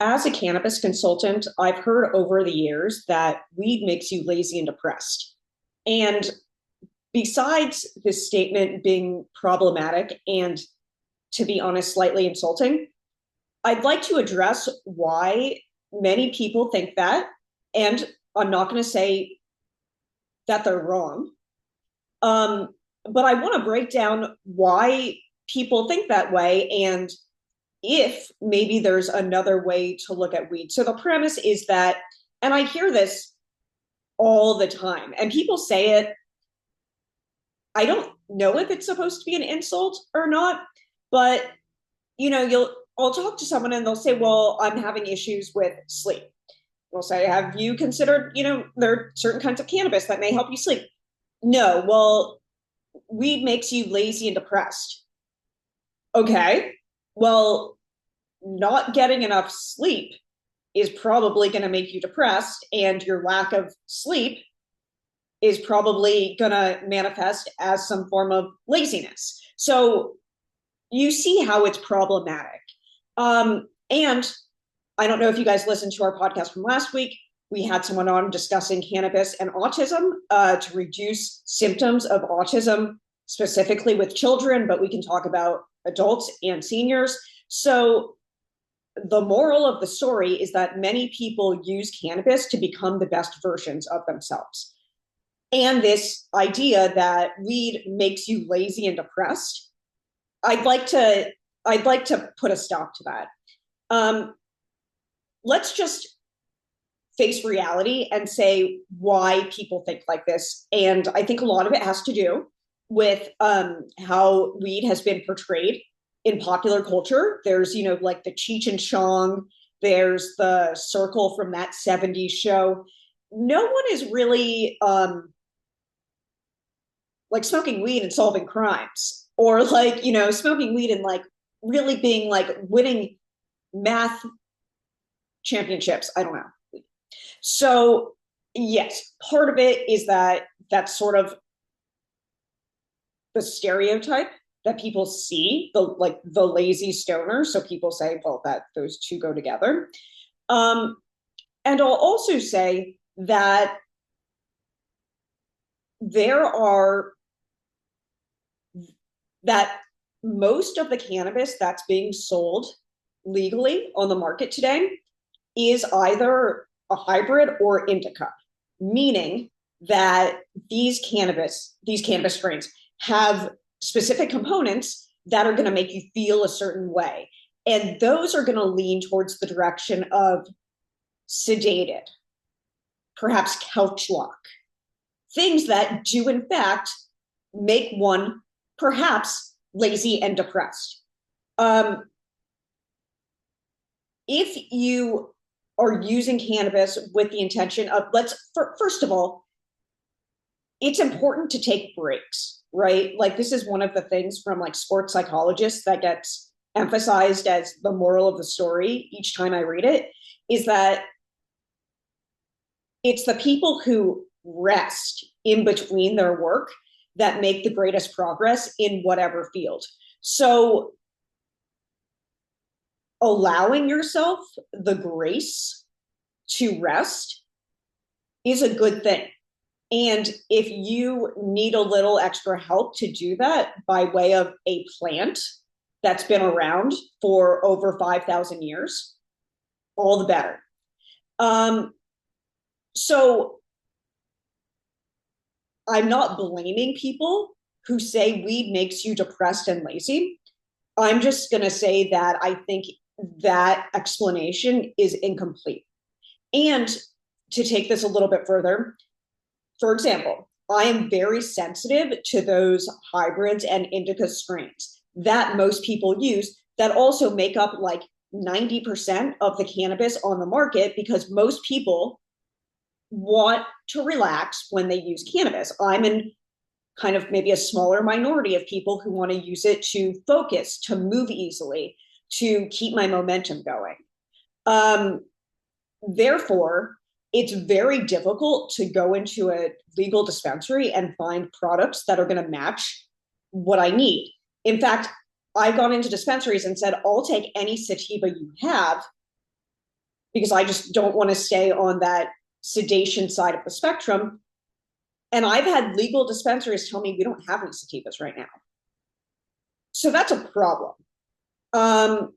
As a cannabis consultant, I've heard over the years that weed makes you lazy and depressed. And besides this statement being problematic and, to be honest, slightly insulting, I'd like to address why many people think that. And I'm not going to say that they're wrong. Um, but I want to break down why people think that way and if maybe there's another way to look at weed. So the premise is that, and I hear this all the time, and people say it. I don't know if it's supposed to be an insult or not, but I'll talk to someone and they'll say, "Well, I'm having issues with sleep." We'll say, "Have you considered, there are certain kinds of cannabis that may help you sleep?" No. Well, weed makes you lazy and depressed. Okay. Well, not getting enough sleep is probably going to make you depressed, and your lack of sleep is probably going to manifest as some form of laziness. So you see how it's problematic. And I don't know if you guys listened to our podcast from last week. We had someone on discussing cannabis and autism to reduce symptoms of autism, specifically with children, but we can talk about adults and seniors. So the moral of the story is that many people use cannabis to become the best versions of themselves. And this idea that weed makes you lazy and depressed, I'd like to put a stop to that. Let's just face reality and say why people think like this. And I think a lot of it has to do with how weed has been portrayed in popular culture. There's, like the Cheech and Chong, there's the circle from that 70s show. No one is really like smoking weed and solving crimes, or like, smoking weed and like really being like winning math championships. I don't know. So yes, part of it is that that's sort of the stereotype that people see, the lazy stoner. So people say, well, that those two go together. And I'll also say that there are that most of the cannabis that's being sold legally on the market today is either a hybrid or indica, meaning that these cannabis strains have specific components that are going to make you feel a certain way. And those are going to lean towards the direction of sedated, perhaps couch lock, things that do in fact make one perhaps lazy and depressed. If you are using cannabis with the intention of, first of all, it's important to take breaks, right? Like this is one of the things from like sports psychologists that gets emphasized as the moral of the story each time I read it, is that it's the people who rest in between their work that make the greatest progress in whatever field. So allowing yourself the grace to rest is a good thing. And if you need a little extra help to do that by way of a plant that's been around for over 5,000 years, all the better. So I'm not blaming people who say weed makes you depressed and lazy. I'm just going to say that I think that explanation is incomplete. And to take this a little bit further, for example, I am very sensitive to those hybrids and indica strains that most people use that also make up like 90% of the cannabis on the market, because most people want to relax when they use cannabis. I'm in kind of maybe a smaller minority of people who want to use it to focus, to move easily, to keep my momentum going. Therefore, it's very difficult to go into a legal dispensary and find products that are going to match what I need. In fact, I've gone into dispensaries and said, I'll take any sativa you have, because I just don't want to stay on that sedation side of the spectrum. And I've had legal dispensaries tell me we don't have any sativas right now. So that's a problem. Um,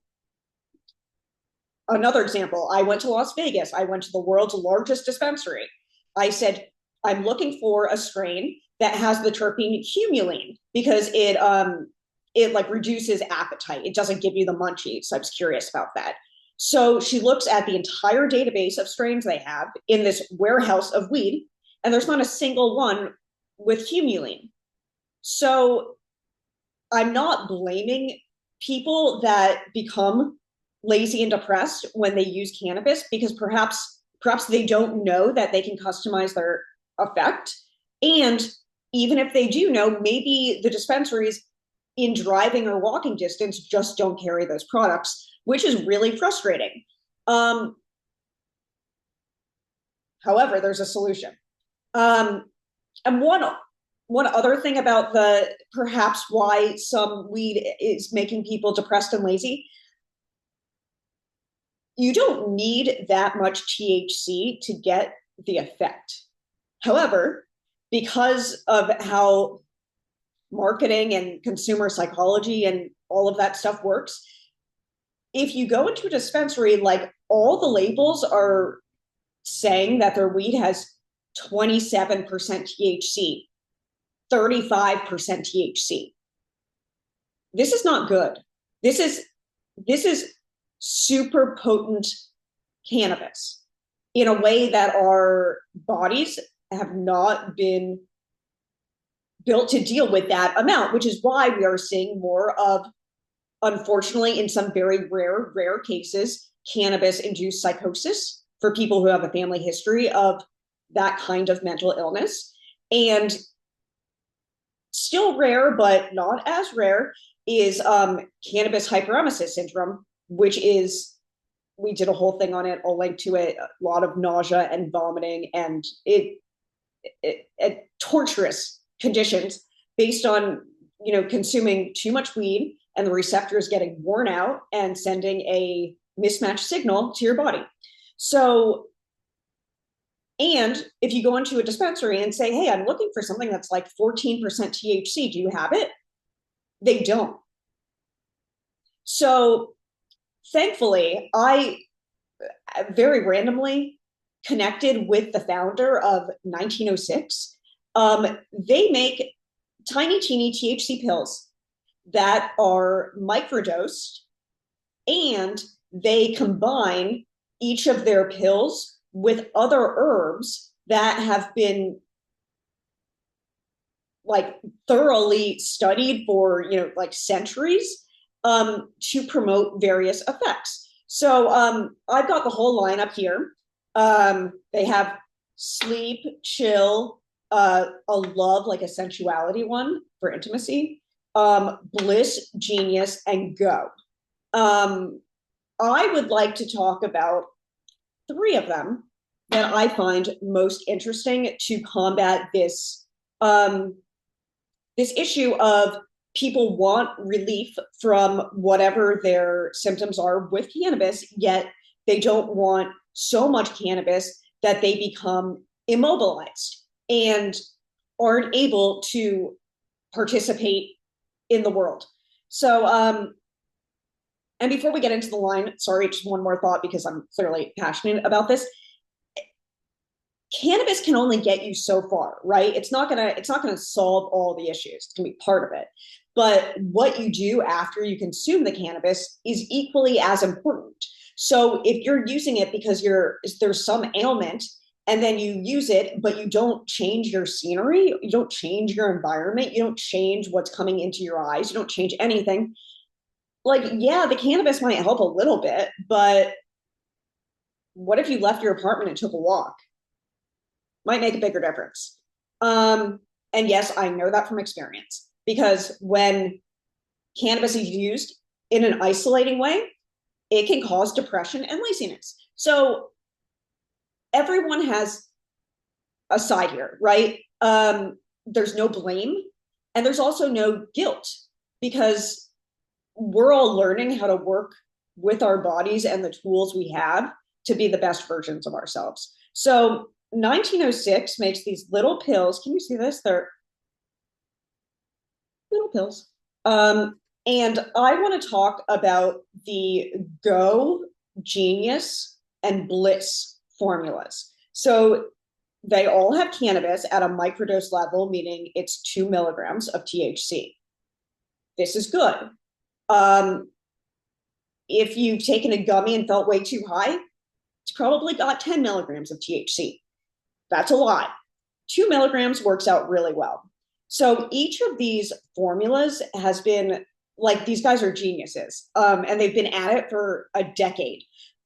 Another example, I went to Las Vegas. I went to the world's largest dispensary. I said, I'm looking for a strain that has the terpene humulene because it like reduces appetite. It doesn't give you the munchies. So I was curious about that. So she looks at the entire database of strains they have in this warehouse of weed, and there's not a single one with humulene. So I'm not blaming people that become lazy and depressed when they use cannabis, because perhaps they don't know that they can customize their effect. And even if they do know, maybe the dispensaries in driving or walking distance just don't carry those products, which is really frustrating. Um, However, there's a solution. Um, and one other thing about the perhaps why some weed is making people depressed and lazy, you don't need that much THC to get the effect. However, because of how marketing and consumer psychology and all of that stuff works, if you go into a dispensary, like all the labels are saying that their weed has 27% THC, 35% THC. This is not good. This is super potent cannabis in a way that our bodies have not been built to deal with that amount, which is why we are seeing more of, unfortunately, in some very rare cases, cannabis-induced psychosis for people who have a family history of that kind of mental illness. And still rare, but not as rare, is cannabis hyperemesis syndrome, which is, we did a whole thing on it. I'll link to it. A lot of nausea and vomiting, and it torturous conditions based on consuming too much weed and the receptors getting worn out and sending a mismatched signal to your body. So, and if you go into a dispensary and say, hey, I'm looking for something that's like 14% THC, do you have it? They don't. So thankfully, I very randomly connected with the founder of 1906. They make tiny, teeny THC pills that are microdosed, and they combine each of their pills with other herbs that have been like thoroughly studied for like centuries, to promote various effects. So I've got the whole lineup here. They have sleep, chill, a love, like a sensuality one for intimacy, bliss, genius, and go. I would like to talk about three of them that I find most interesting to combat this this issue of people want relief from whatever their symptoms are with cannabis, yet they don't want so much cannabis that they become immobilized and aren't able to participate in the world. So, and before we get into the line, sorry, just one more thought because I'm clearly passionate about this. Cannabis can only get you so far, right? It's not gonna solve all the issues. It's gonna be part of it. But what you do after you consume the cannabis is equally as important. So if you're using it because there's some ailment, and then you use it, but you don't change your scenery, you don't change your environment, you don't change what's coming into your eyes, you don't change anything. Like, yeah, the cannabis might help a little bit, but what if you left your apartment and took a walk? Might make a bigger difference. And yes, I know that from experience, because when cannabis is used in an isolating way, it can cause depression and laziness. So everyone has a side here, right? There's no blame, and there's also no guilt, because we're all learning how to work with our bodies and the tools we have to be the best versions of ourselves. So 1906 makes these little pills. Can you see this? They're little pills. And I want to talk about the Go, Genius, and Bliss formulas. So they all have cannabis at a microdose level, meaning it's 2 milligrams of THC. This is good. If you've taken a gummy and felt way too high, it's probably got 10 milligrams of THC. That's a lot. 2 milligrams works out really well. So each of these formulas has been, like, these guys are geniuses, and they've been at it for a decade.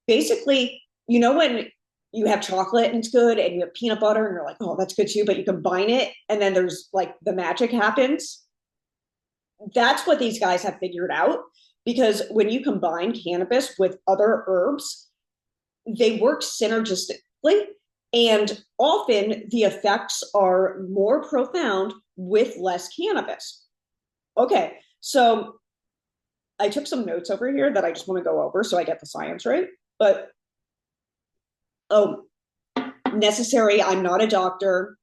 Basically, you know, when you have chocolate and it's good, and you have peanut butter and you're like, oh, that's good too, but you combine it and then there's like the magic happens. That's what these guys have figured out, because when you combine cannabis with other herbs, they work synergistically, and often the effects are more profound with less cannabis. Okay, so I took some notes over here that I just want to go over so I get the science right. But, necessary, I'm not a doctor.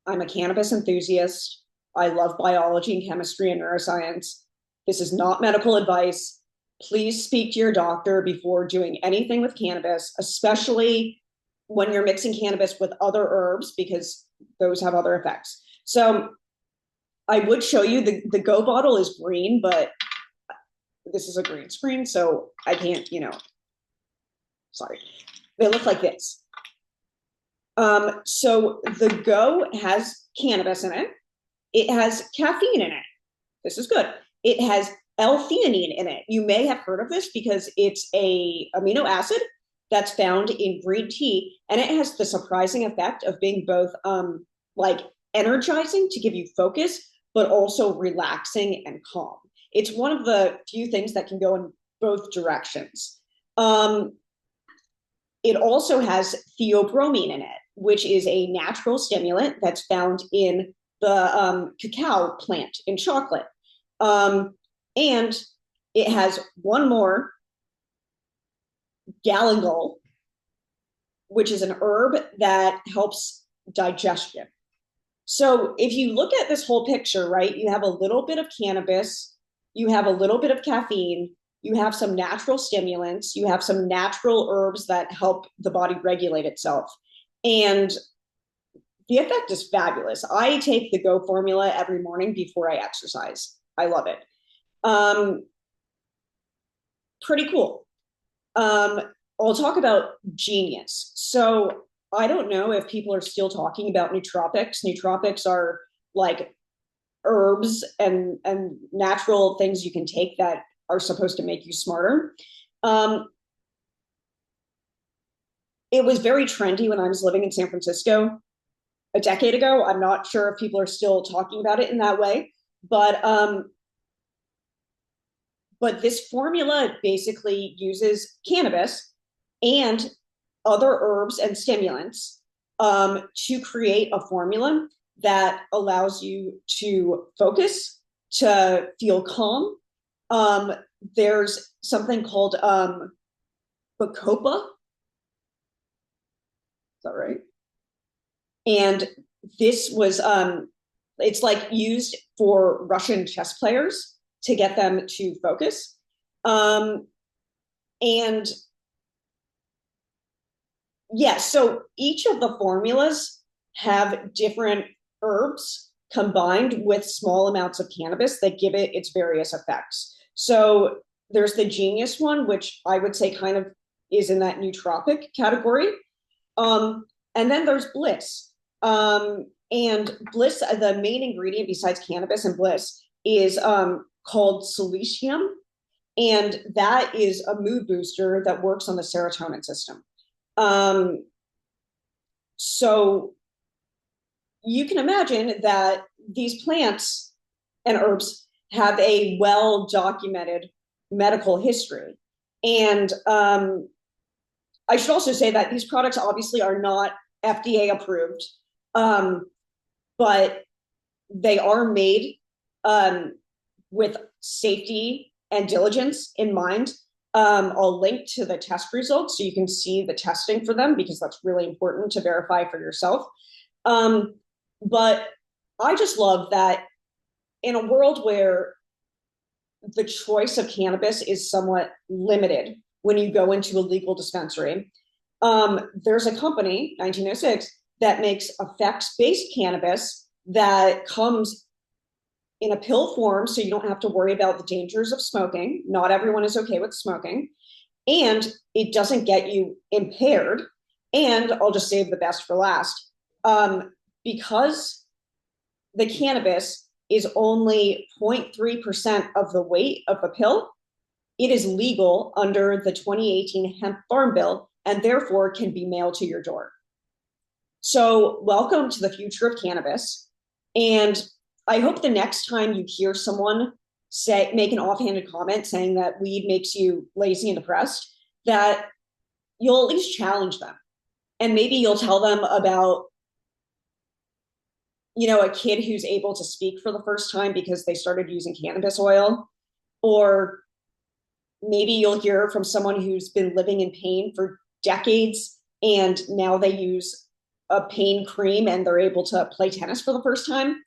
I'm a cannabis enthusiast. I love biology and chemistry and neuroscience. This is not medical advice. Please speak to your doctor before doing anything with cannabis, especially when you're mixing cannabis with other herbs, because those have other effects. So I would show you the Go bottle is green, but this is a green screen, so I can't, sorry. They look like this. So the Go has cannabis in it. It has caffeine in it. This is good. It has L-theanine in it. You may have heard of this because it's a amino acid that's found in green tea, and it has the surprising effect of being both like energizing to give you focus, but also relaxing and calm. It's one of the few things that can go in both directions. It also has theobromine in it, which is a natural stimulant that's found in the cacao plant in chocolate. And it has one more, galangal, which is an herb that helps digestion. So if you look at this whole picture, right, you have a little bit of cannabis, you have a little bit of caffeine, you have some natural stimulants, you have some natural herbs that help the body regulate itself. And the effect is fabulous. I take the Go formula every morning before I exercise. I love it. Pretty cool. I'll talk about Genius. So I don't know if people are still talking about nootropics. Nootropics are like herbs and natural things you can take that are supposed to make you smarter. It was very trendy when I was living in San Francisco a decade ago. I'm not sure if people are still talking about it in that way, but this formula basically uses cannabis and other herbs and stimulants to create a formula that allows you to focus, to feel calm. There's something called bacopa. Is that right? And this was, it's like used for Russian chess players to get them to focus. And yeah, so each of the formulas have different herbs combined with small amounts of cannabis that give it its various effects. So there's the Genius one, which I would say kind of is in that nootropic category. And then there's Bliss. And Bliss, the main ingredient besides cannabis and Bliss is called silicium. And that is a mood booster that works on the serotonin system. So you can imagine that these plants and herbs have a well-documented medical history. And I should also say that these products obviously are not FDA approved, but they are made with safety and diligence in mind. I'll link to the test results so you can see the testing for them because that's really important to verify for yourself. But I just love that in a world where the choice of cannabis is somewhat limited when you go into a legal dispensary, there's a company, 1906, that makes effects-based cannabis that comes in a pill form, so you don't have to worry about the dangers of smoking. Not everyone is okay with smoking. And it doesn't get you impaired. And I'll just save the best for last. Because the cannabis is only 0.3% of the weight of the pill, it is legal under the 2018 Hemp Farm Bill and therefore can be mailed to your door. So welcome to the future of cannabis. And I hope the next time you hear someone make an offhanded comment saying that weed makes you lazy and depressed, that you'll at least challenge them. And maybe you'll tell them about, a kid who's able to speak for the first time because they started using cannabis oil. Or maybe you'll hear from someone who's been living in pain for decades and now they use a pain cream and they're able to play tennis for the first time.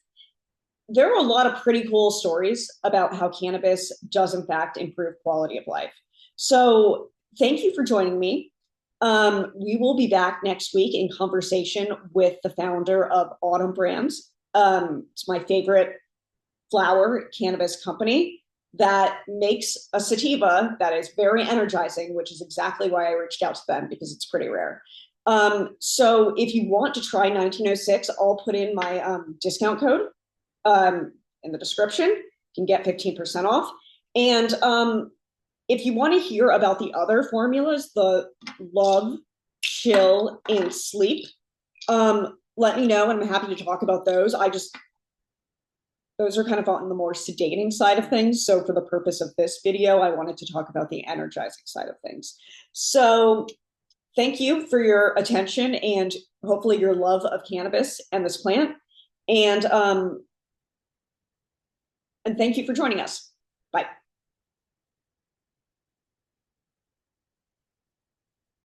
There are a lot of pretty cool stories about how cannabis does in fact improve quality of life. So thank you for joining me. We will be back next week in conversation with the founder of Autumn Brands. It's my favorite flower cannabis company that makes a sativa that is very energizing, which is exactly why I reached out to them because it's pretty rare. So if you want to try 1906, I'll put in my discount code in the description. You can get 15% off. And if you want to hear about the other formulas, the love, chill, and sleep, let me know and I'm happy to talk about those. Those are kind of on the more sedating side of things. So for the purpose of this video, I wanted to talk about the energizing side of things. So thank you for your attention and hopefully your love of cannabis and this plant. And thank you for joining us. Bye.